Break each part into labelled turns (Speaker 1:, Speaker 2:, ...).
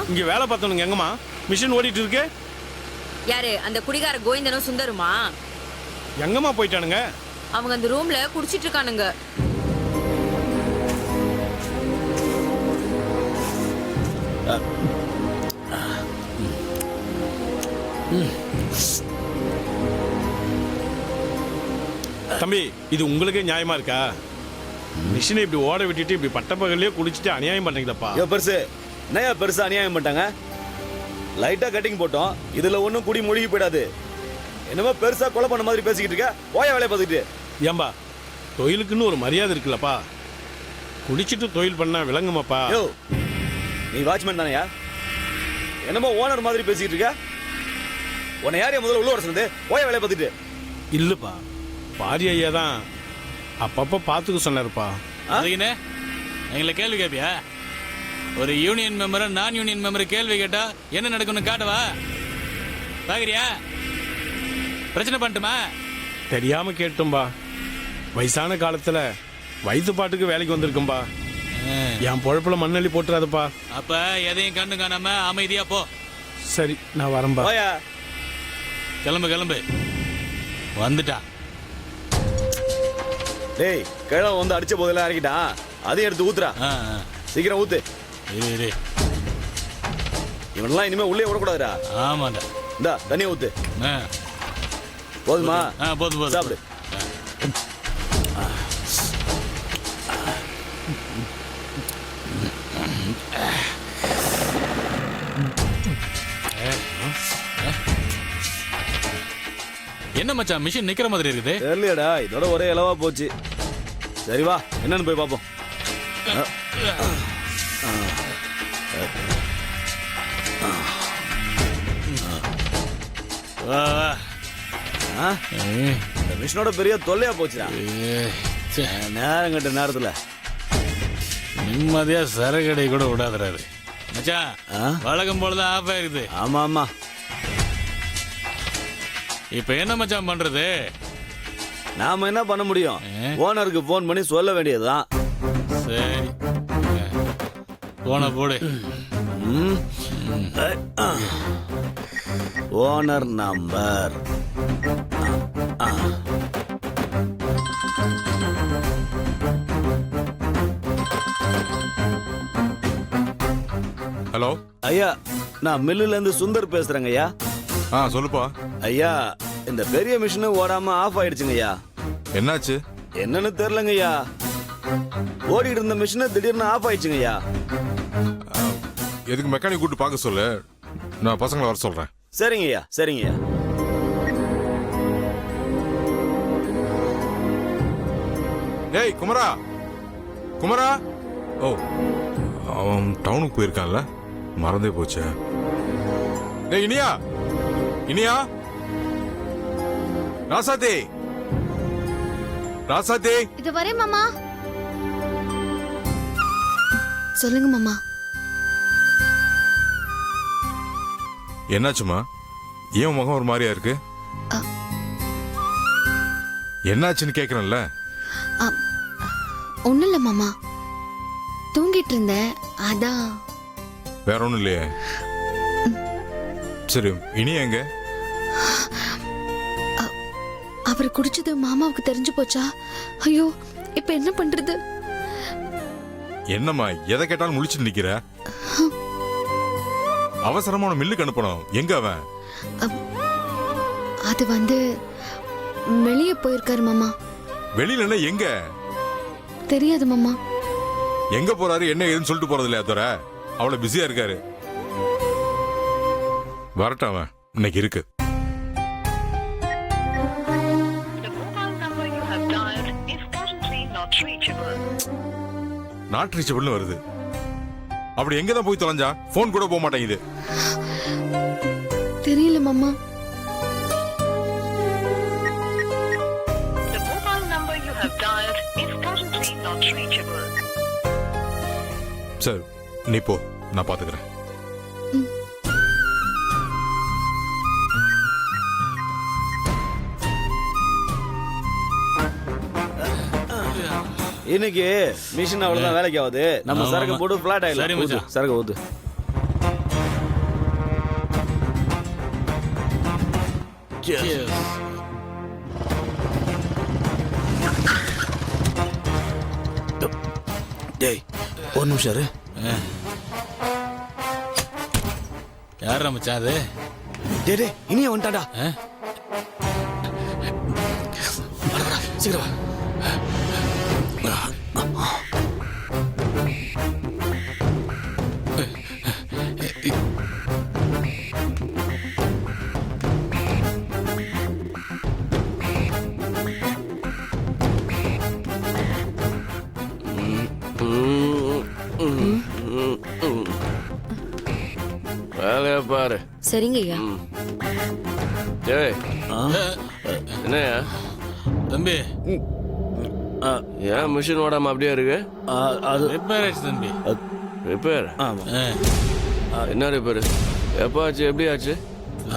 Speaker 1: இங்க வேலை பார்த்தவனுங்க எங்கம்மா? மிஷின் ஓடிட்டு இருக்கு.
Speaker 2: யாரு அந்த குடிகார கோவிந்தனும் சுந்தருமா?
Speaker 1: எங்கம்மா போயிட்டானுங்க?
Speaker 2: அவங்க அந்த ரூம்ல குடிச்சிட்டு இருக்கானுங்க.
Speaker 1: தம்பி, இது உங்களுக்கே நியாயமா இருக்கா? மிஷினை இப்படி ஓட விட்டுட்டு இப்படி பட்டப்பகல்லையே குடிச்சிட்டு அநியாயம் பண்ணீங்களப்பா.
Speaker 3: பெருசு என்னையா பெருசா அநியாயம் பண்ணிட்டாங்க? லைட்டா கட்டிங் போட்டோம், இதுல ஒன்றும் குடி மூழ்கி போயிடாது. என்னமோ பெருசா கொலை பண்ண மாதிரி பேசிக்கிட்டு இருக்க. போய வேலையை பார்த்துக்கிட்டு.
Speaker 1: ஏம்பா, தொழிலுக்குன்னு ஒரு மரியாதை இருக்குல்லப்பா. குடிச்சிட்டு தொழில் பண்ணா விளங்குமாப்பா?
Speaker 3: யோ, நீ வாட்ச்மேன் தானையா? என்னமோ ஓனர் மாதிரி பேசிக்கிட்டு இருக்க. உன்னை யாரையா முதல்ல உள்ள வர சொன்னது? போய வேலையை பார்த்துட்டு.
Speaker 1: இல்லப்பா, பாரி ஐயா தான் அப்பப்ப பார்த்துக்க சொன்னாருப்பா.
Speaker 4: அதுக்குன்னு எங்களை கேள்வி கேட்பியா? ஒரு யூனியன் மெம்பரை நான் யூனியன் மெம்பரை கேள்வி கேட்டா என்ன நடக்கும்னு காட்டவா பாக்குறியா? பிரச்சனை பண்ணட்டுமா?
Speaker 1: தெரியாம கேட்டும்பா. வயசான காலத்துல வயிற்று பாட்டுக்கு வேலைக்கு வந்திருக்கும்பா. என் பொழப்புல மண்ணள்ளி போட்டுறாதுப்பா.
Speaker 4: அப்ப எதையும் கண்டு காணாம அமைதியா போ.
Speaker 1: சரி, நான் வரம்பா.
Speaker 4: கிளம்பு கிளம்பு. வந்துட்டா.
Speaker 3: டேய், கிழவ வந்து அடிச்ச போதெல்லாம் இறக்கிட்டான். அதையும் எடுத்து ஊத்துறா. சீக்கிரம் ஊத்து. இவனெல்லாம் இனிமே உள்ளே விடக்கூடாதுடா.
Speaker 4: ஆமாடா.
Speaker 3: இந்தா தண்ணியை ஊத்து. போதுமா?
Speaker 4: போதும் போதும்.
Speaker 3: சாப்பிடு.
Speaker 4: என்ன மச்சான் மிஷின் நிக்கிற மாதிரி இருக்குது?
Speaker 3: தெரியலடா, இதோட ஒரே இலவா போச்சு. சரி வா, என்னன்னு போய் பாப்போம். இந்த மிஷினோட பெரிய தொல்லையா போச்சுடா. நேரம் கட்ட நேரத்துல
Speaker 4: நிம்மதியா சரகடை கூட விடாதுறாரு மச்சான். வழக்கம் போலதான் ஆஃப் ஆயிருக்குது.
Speaker 3: ஆமா ஆமா.
Speaker 4: இப்ப என்ன மச்சான் பண்றது?
Speaker 3: நாம என்ன பண்ண முடியும்? ஓனருக்கு போன் பண்ணி சொல்ல வேண்டியதுதான்.
Speaker 4: சரி, போன போடு.
Speaker 3: Owner number.
Speaker 5: ஹலோ
Speaker 3: ஐயா, நான் மில்லுல இருந்து சுந்தர் பேசுறேங்க ஐயா.
Speaker 5: சொல்லுப்பா.
Speaker 3: ஐயா, இந்த பெரிய மிஷின் ஓடாம ஆஃப் ஆயிடுச்சுங்க ஐயா.
Speaker 5: என்னாச்சு?
Speaker 3: என்னன்னு தெரியலங்க ஐயா. ஓடிட்டு இருந்த மிஷின் திடீர்னு ஆஃப் ஆயிடுச்சுங்க ஐயா.
Speaker 5: எதுக்கு மெக்கானிக் கூட்டு பார்க்க சொல்லு, நான் பசங்களை வர சொல்றேன்.
Speaker 3: சரிங்க ஐயா, சரிங்க ஐயா.
Speaker 5: ஏய் குமரா, குமரா. ஓ, அவன் டவுனுக்கு போயிருக்கான்ல, மறந்தே போச்சு. டேய் இனியா, இனியா, ராசாத்தி, ராசாத்தி.
Speaker 6: இது வரேன் மாமா. சொல்லுங்க மாமா.
Speaker 5: என்னாச்சுமா? ஏன் முகம் ஒரு மாதிரியா இருக்கு? என்னாச்சுன்னு கேக்குறேன்ல.
Speaker 6: ஒண்ணும் இல்ல மாமா, தூங்கிட்டு இருந்தேன் அதான்.
Speaker 5: வேற ஒண்ணும் இல்லையே. சரி, இனி எங்க?
Speaker 6: அவர் குடிச்சது மாமாவுக்கு தெரிஞ்சு போச்சா? ஐயோ, இப்ப என்ன பண்றது?
Speaker 5: என்னம்மா எதை கேட்டாலும் முழிச்சுட்டு நிக்கிற? அவசரமான மில்லுக்கு அனுப்பணும். எங்க அவன்?
Speaker 6: அது வந்து வெளியே போயிருக்காரு மாமா.
Speaker 5: வெளியில எங்க?
Speaker 6: தெரியாது மாமா.
Speaker 5: எங்க போறாரு என்ன ஏதுன்னு சொல்லிட்டு போறது இல்லையா தோற? அவ்வளவு பிஸியா இருக்காரு. வரட்டும், அவன் இன்னைக்கு இருக்கு. நாட் ரீச்சபிள்னு வருது. அப்படி எங்க தான் போய் தொலைஞ்சா? போன் கூட போக மாட்டேங்குது.
Speaker 6: தெரியல மாமா.
Speaker 5: சரி, நீ போ, நான் பாத்துக்கிறேன்.
Speaker 3: இன்னைக்கு மிஷின் அவ்வளவுதான் வேலைக்கு ஆகுது. நம்ம சரக்கு போட்டு பிளாட் ஆயிடலாம். சரக்கு ஊத்து. டேய் ஒரு நிமிஷம் இரு.
Speaker 4: யாரா மச்சான் அது?
Speaker 3: டேய் டேய் இனியே வந்துட்டாடா.
Speaker 4: ஆ?
Speaker 3: வாடா, சீக்கிரம் வா.
Speaker 7: வேலையா பாரு.
Speaker 2: சரிங்க ஐயா.
Speaker 7: ஏய் என்னையா
Speaker 4: தம்பி
Speaker 7: ஏன் மிஷின் ஓடாம அப்படியே இருக்கு?
Speaker 3: அது
Speaker 4: ரிப்பேர் ஆச்சு தம்பி.
Speaker 7: ரிப்பேர்?
Speaker 3: ஆமா.
Speaker 7: என்ன ரிப்பேர்? எப்போ ஆச்சு? எப்படி ஆச்சு?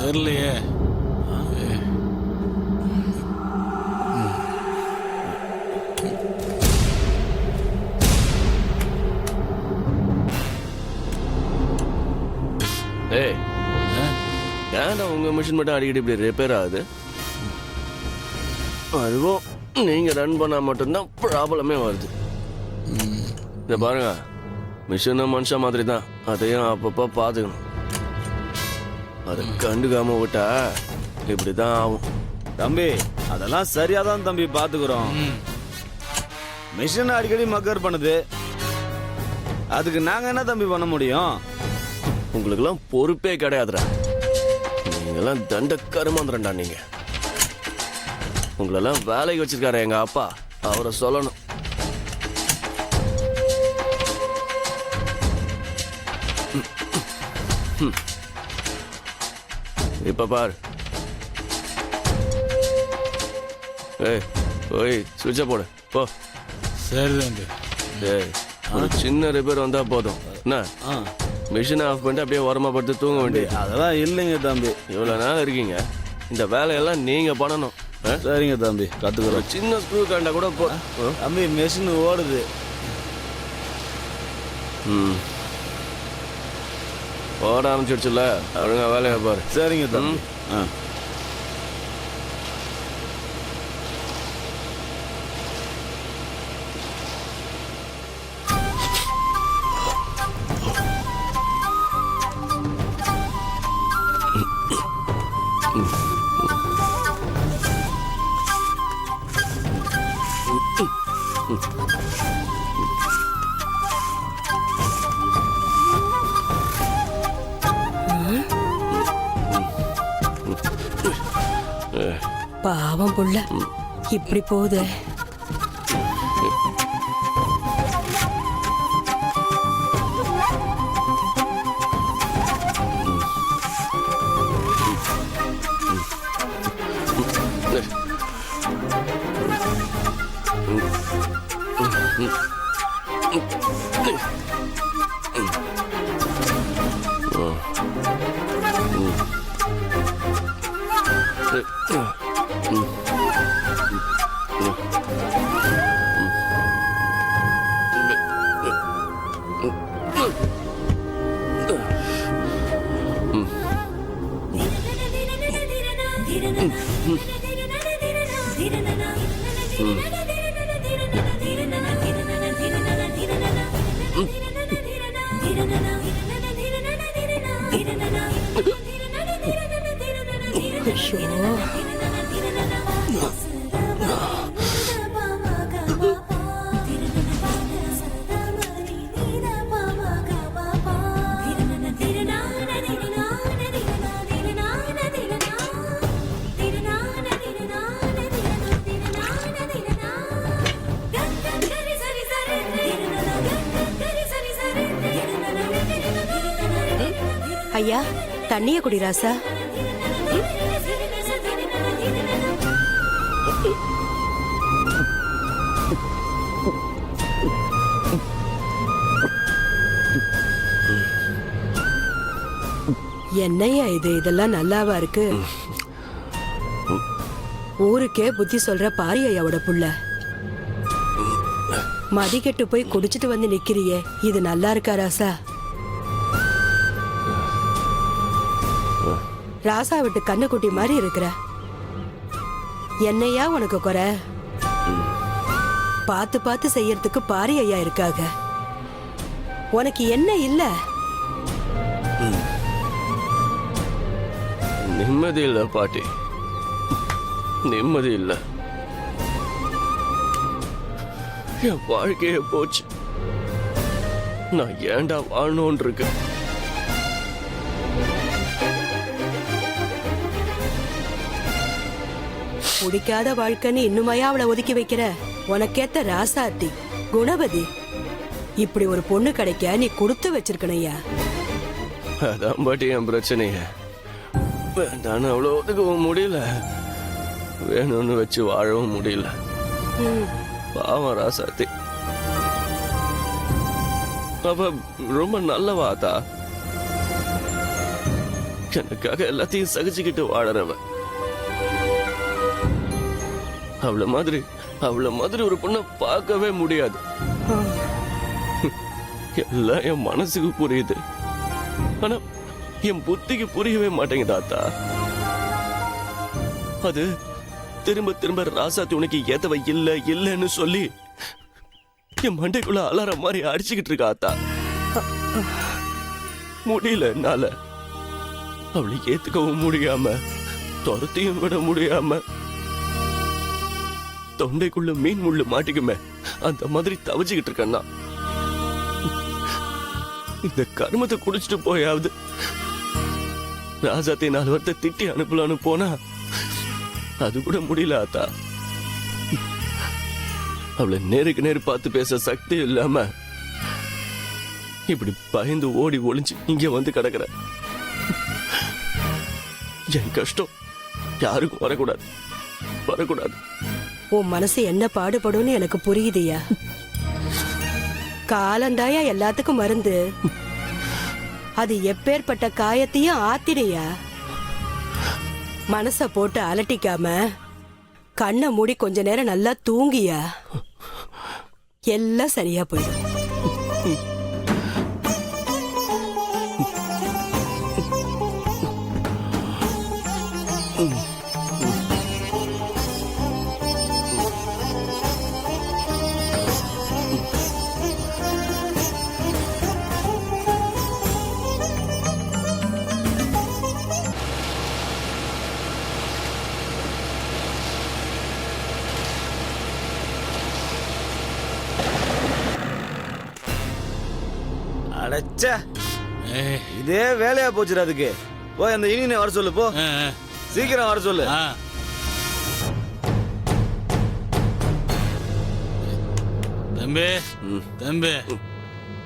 Speaker 4: தெரியலையே.
Speaker 7: ஏய் ஏன்டா உங்க மிஷின் மட்டும் அடிக்கடி இப்படி ரிப்பேர் ஆகுது? அதுவும் நீங்க ரன் பண்ணா மட்டும்தான் ப்ராப்ளமே வருது. இந்த பாருங்க, மிஷினும் மனுஷன் மாதிரி தான், அதையும் அப்பப்போ பார்த்துக்கணும். அதை கண்டுக்காம விட்டா இப்படிதான் ஆகும்.
Speaker 3: தம்பி அதெல்லாம் சரியா தான் தம்பி பாத்துக்கிறோம். மிஷின் அடிக்கடி மக்கர் பண்ணுது, அதுக்கு நாங்க என்ன தம்பி பண்ண முடியும்?
Speaker 7: உங்களுக்கெல்லாம் பொறுப்பே கிடையாதுடா. நீங்கெல்லாம் தண்ட கருமாந்திரண்டா. நீங்க உங்களெல்லாம் வேலைக்கு வச்சிருக்காரு எங்க அப்பா, அவரை சொல்லணும். இப்ப பாரு. ஏய் போய் சுவிட்ச போடு போ.
Speaker 4: சரி தம்பி.
Speaker 7: ஏய் ஒரு சின்ன ரிப்பேர் வந்தா போதும் என்ன, மிஷினை ஆஃப் பண்ணிட்டு அப்படியே ஓரமா படுத்து தூங்க வேண்டியது.
Speaker 3: அதெல்லாம் இல்லைங்க தம்பி.
Speaker 7: இவ்வளவு நேரம் இருக்கீங்க, இந்த வேலையெல்லாம் நீங்க பண்ணணும்.
Speaker 3: சரிங்க தம்பி, கத்துக்கிறோம்.
Speaker 7: சின்ன ஸ்க்ரூ கண்டா கூட போ.
Speaker 3: தம்பி மிஷின் ஓடுது.
Speaker 7: ஓட ஆரம்பிச்சிடுச்சுல, ஒழுங்கா வேலையை பாரு.
Speaker 3: சரிங்க தம்பி.
Speaker 8: பாவம் புள்ள இப்படி போகுது. ஐயா தண்ணிய குடி ராசா. என்னையா இது, இதெல்லாம் நல்லாவா இருக்கு? ஊருக்கே புத்தி சொல்ற பாரி ஐயாவோட புள்ள மதிக்கெட்டு போய் குடிச்சிட்டு வந்து நிக்கிறியே, இது நல்லா இருக்கா ராசா? ராசா விட்டு கண்ணுக்குட்டி மாதிரி இருக்கிற, என்னையா உனக்கு குறை? பார்த்து பார்த்து செய்யறதுக்கு பாரி ஐயா இருக்காக. உனக்கு என்ன இல்ல?
Speaker 7: நிம்மதி இல்ல பாட்டி, நிம்மதி இல்ல. என் வாழ்க்கைய போச்சு. நான் ஏன்டா வாழணும்னு இருக்கு.
Speaker 8: பிடிக்காத வாழ்க்கைன்னு இன்னுமையா அவளை ஒதுக்கி வைக்கிற? உனக்கேத்த ராசாத்தி குணவதி இப்படி ஒரு பொண்ணு கிடைக்க நீ கொடுத்து வச்சிருக்கணையா.
Speaker 7: அதான் பாட்டி என் பிரச்சனைய. வேண்டான்னு அவ்வளோ ஒதுக்கவும் முடியல, வேணும்னு வச்சு வாழவும் முடியல. பாவம் ராசாத்தி. அவ ரொம்ப நல்லவாதா, எனக்காக எல்லாத்தையும் சகிச்சுக்கிட்டு வாழறவ. அவள மாதிரி ஒரு பொண்ணை பார்க்கவே முடியாது. எல்லாம் என் மனசுக்கு புரியுது, ஆனா என் புத்திக்கு புரியவே மாட்டேங்குது தாத்தா. அது திரும்ப திரும்ப ராசாத்தி உனக்கு ஏத்தவ இல்லன்னு சொல்லி என் மண்டைக்குள்ள அலற மாதிரி அடிச்சுக்கிட்டு இருக்கா ஆத்தா. முடியல என்னால. அவளை ஏத்துக்கவும் முடியாம, துரத்தியும் விட முடியாம, தொண்டைக்குள்ள மீன் முள்ளு மாட்டிக்குமே அந்த மாதிரி தவிச்சுக்கிட்டு இருக்கேன்னா. இந்த கருமத்தை குடிச்சிட்டு போயாவது ராசாத்தை 4 வார்த்தை திட்டி அனுப்பலான்னு போனா அது கூட முடியல ஆத்தா. அவளை நேருக்கு நேரு பார்த்து பேச சக்தி இல்லாம இப்படி பயந்து ஓடி ஒளிஞ்சு இங்க வந்து கிடக்குற. என் கஷ்டம் யாருக்கும் வரக்கூடாது.
Speaker 8: உன் மனசு என்ன பாடுபடும்னு எனக்கு புரியுதுயா. காலந்தாயா எல்லாத்துக்கும் மருந்து. அது எப்பேற்பட்ட காயத்தையும் ஆத்திடையா. மனச போட்டு அலட்டிக்காம கண்ணை மூடி கொஞ்ச நேரம் நல்லா தூங்கியா, எல்லாம் சரியா போயிடும்.
Speaker 3: அடச்சா, இதே வேலையா போச்சுடா. அதுக்கு போய் அந்த இனியனை வர சொல்லு. போ, சீக்கிரம் வர சொல்லு.
Speaker 4: தம்பி தம்பி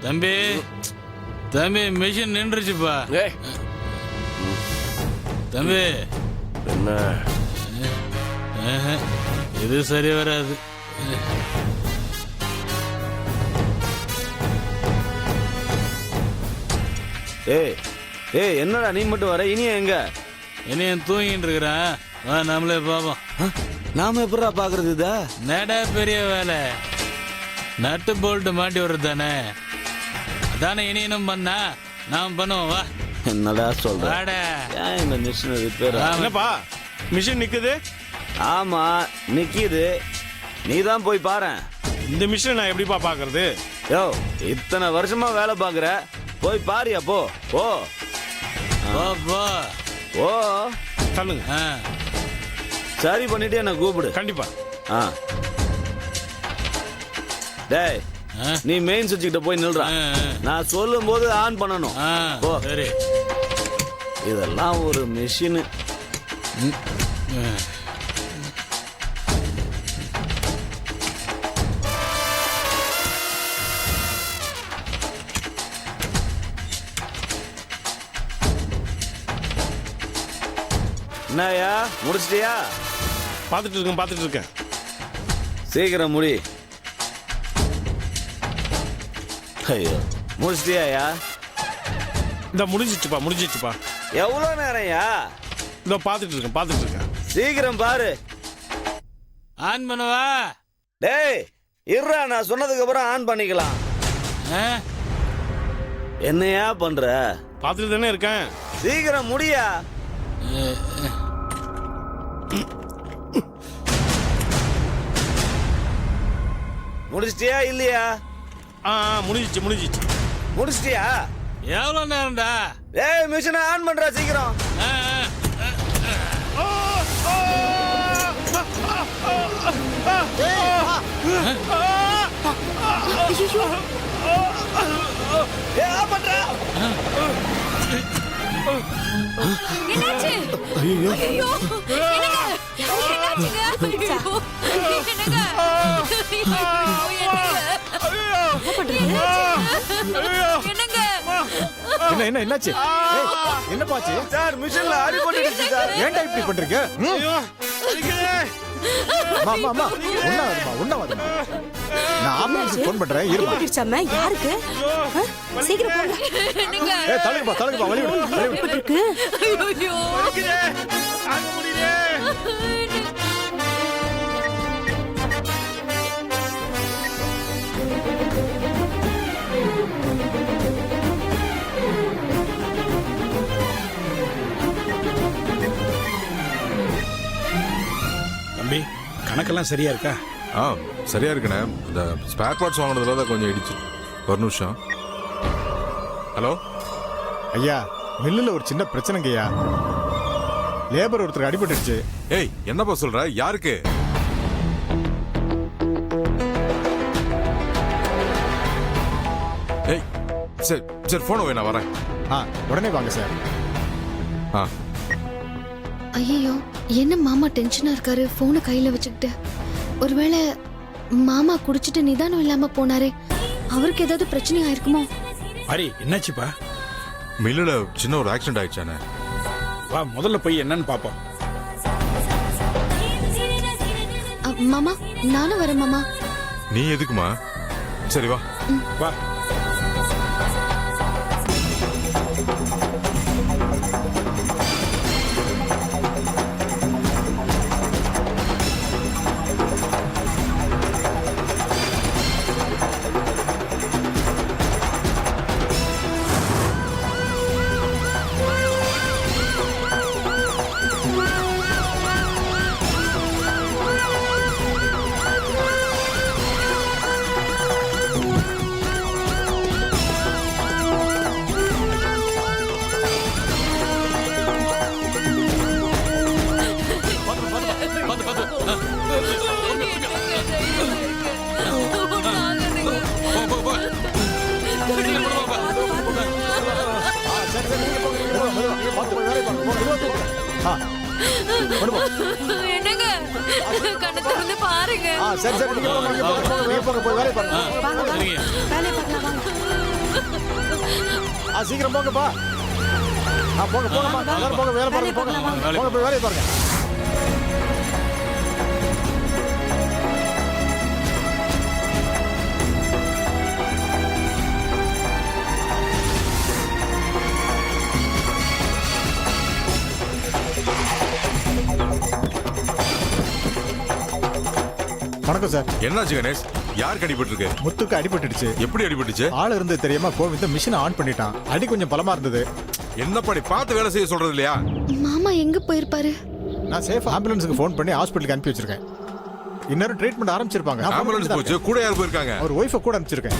Speaker 4: தம்பி தம்பி மிஷின் நின்றுச்சுப்பா. தம்பி
Speaker 7: என்ன
Speaker 4: இது சரி வராது.
Speaker 3: ஏய் என்னடா நீ மட்டும் வர? இனிய எங்க?
Speaker 4: இனியன் தூங்கிட்டு இருக்கிறான். வா நம்மளே பாப்போம்.
Speaker 3: நாம எப்படா பாக்குறது? இதா
Speaker 4: நேடா பெரிய வேலை. நட்டு போல்ட் மாட்டி வர்றது தானே. அதானே இனியனும் பண்ணா நாம் பண்ணுவோம். வா.
Speaker 3: என்னடா சொல்ற? இந்த மிஷின் ரிப்பேர்.
Speaker 1: என்னப்பா மிஷின் நிக்குது?
Speaker 3: ஆமா நிக்குது. நீ தான் போய் பாரு.
Speaker 1: இந்த மிஷினை நான் எப்படிப்பா பாக்குறது?
Speaker 3: யோ, இத்தனை வருஷமா வேலை பாக்குற, போய் பாரியா. போ போ
Speaker 4: போ.
Speaker 1: தள்ளுங்க.
Speaker 3: சரி பண்ணிட்டு என்ன கூப்பிடு.
Speaker 1: கண்டிப்பா.
Speaker 3: டேய், நீ மெயின் சுவிட்ச் கிட்ட போய் நில்றா. நான் சொல்லும் போது ஆன் பண்ணணும். போ.
Speaker 4: சரி.
Speaker 3: இதெல்லாம் ஒரு மிஷின். என்னயா முடிச்சிட்டியா?
Speaker 1: பார்த்துட்டு இருக்கேன்.
Speaker 3: சீக்கிரம் முடி. ஐயோ, முடிச்சிட்டியா?
Speaker 1: இந்த முடிஞ்சிச்சுப்பா.
Speaker 3: எவ்வளவு நேரம்யா?
Speaker 1: இந்த பார்த்துட்டு இருக்கேன்.
Speaker 3: சீக்கிரம் பாரு.
Speaker 4: ஆன் பண்ணுவா.
Speaker 3: டேய் இருடா, நான் சொன்னதுக்கு அப்புறம் ஆன் பண்ணிக்கலாம். என்னையா பண்ற?
Speaker 1: பார்த்துட்டு தானே இருக்கேன்.
Speaker 3: சீக்கிரம் முடியா. முடிச்சிட்டியா இல்லையா?
Speaker 1: முடிஞ்சிச்சு
Speaker 3: முடிச்சிட்டியா?
Speaker 4: எவ்வளோ நேரம்டா?
Speaker 3: ஏய் மிஷினை ஆன் பண்றா சீக்கிரம்.
Speaker 4: ஆ, ஆ.
Speaker 3: ஏய் ஆன் பண்றா.
Speaker 2: என்னாச்சு? ஐயோ என்னங்க? என்னாச்சுங்க? ஐயோ, என்னங்க? என்னங்க?
Speaker 9: என்னாச்சு? என்ன பாச்சு?
Speaker 3: சார் மிஷின்ல அடிபட்டுடுச்சு சார்.
Speaker 9: ஏன்டா இப்படி பண்றீங்க? அம்மா ஒண்ணாவதுமா. நான் ஆம்புலன்ஸுக்கு ஃபோன் பண்றேன். இருமா.
Speaker 8: அடிபட்டுருச்சாமே? யாருக்கு? சீக்கிரம் போங்க.
Speaker 2: என்னங்க?
Speaker 9: தலகுப்பா வலி விடு.
Speaker 8: அடிபட்டுருக்கு.
Speaker 2: ஐயோ.
Speaker 1: தம்பி கணக்கெல்லாம் சரியா இருக்கா?
Speaker 5: சரியா இருக்குண்ணே. இந்த ஸ்பேர் பார்ட்ஸ் வாங்கினதுல தான் கொஞ்சம் இடிச்சு. ஒரு நிமிஷம். ஹலோ
Speaker 9: ஐயா, மில்லுல ஒரு சின்ன பிரச்சனைங்கய்யா. லேபர் ஒருத்தருக்கு அடிபட்டுடுச்சு.
Speaker 5: ஏய் என்னப்பா சொல்ற? யாருக்கு? ஏய் சரி சரி போன நான் வரேன்.
Speaker 9: உடனே வாங்க சார்.
Speaker 6: ஐயோ, என்ன மாமா டென்ஷனா இருக்காரு போனை கையில வச்சுக்கிட்டு? ஒருவேளை மாமா குடிச்சிட்டு நிதானம் இல்லாம போனாரே, அவருக்கு ஏதாவது பிரச்சனை ஆயிருக்குமோ?
Speaker 1: ஹரி என்னாச்சுப்பா?
Speaker 5: மில்லுல சின்ன ஒரு ஆக்சிடென்ட் ஆயிடுச்சானே.
Speaker 1: வா முதல்ல போய் என்னன்னு பாப்போம்.
Speaker 6: மாமா நானும் வரேன் மாமா.
Speaker 5: நீ எதுக்குமா? சரி வா.
Speaker 1: வா.
Speaker 2: என்னங்க? கண்ணை திறந்து பாருங்க.
Speaker 9: சரி சரி நீங்க போங்க போய் வேலையை பாருங்க.
Speaker 4: சரிங்க.
Speaker 8: வேலையை பார்க்கலாம் வாங்க.
Speaker 9: சீக்கிரம் போங்கப்பா. போங்கம்மா. எல்லாரும் போங்க வேலை பாருங்க. போங்க போய் வேலையை பாருங்க. வணக்கம் சார்.
Speaker 5: என்னாச்சு கணேஷ்? யாருக்கு அடிபட்டு இருக்கு?
Speaker 9: முத்துக்கு அடிபட்டுடுச்சு.
Speaker 5: எப்படி அடிபட்டுச்சு?
Speaker 9: ஆள் இருந்து தெரியாம கோவிந்த மிஷினை ஆன் பண்ணிட்டான். அடி கொஞ்சம் பலமா இருந்தது.
Speaker 5: என்னப்படி பார்த்து வேலை செய்ய சொல்றது இல்லையா?
Speaker 6: மாமா எங்க போயிருப்பாரு?
Speaker 9: நான் சேஃப் ஆம்புலன்ஸுக்கு ஃபோன் பண்ணி ஹாஸ்பிட்டலுக்கு அனுப்பி வச்சிருக்கேன். இன்னொரு ட்ரீட்மெண்ட் ஆரம்பிச்சிருப்பாங்க.
Speaker 5: ஆம்புலன்ஸ் போச்சு. கூட யார் போயிருக்காங்க?
Speaker 9: அவர் ஒய்ஃபை கூட அனுப்பிச்சிருக்கேன்.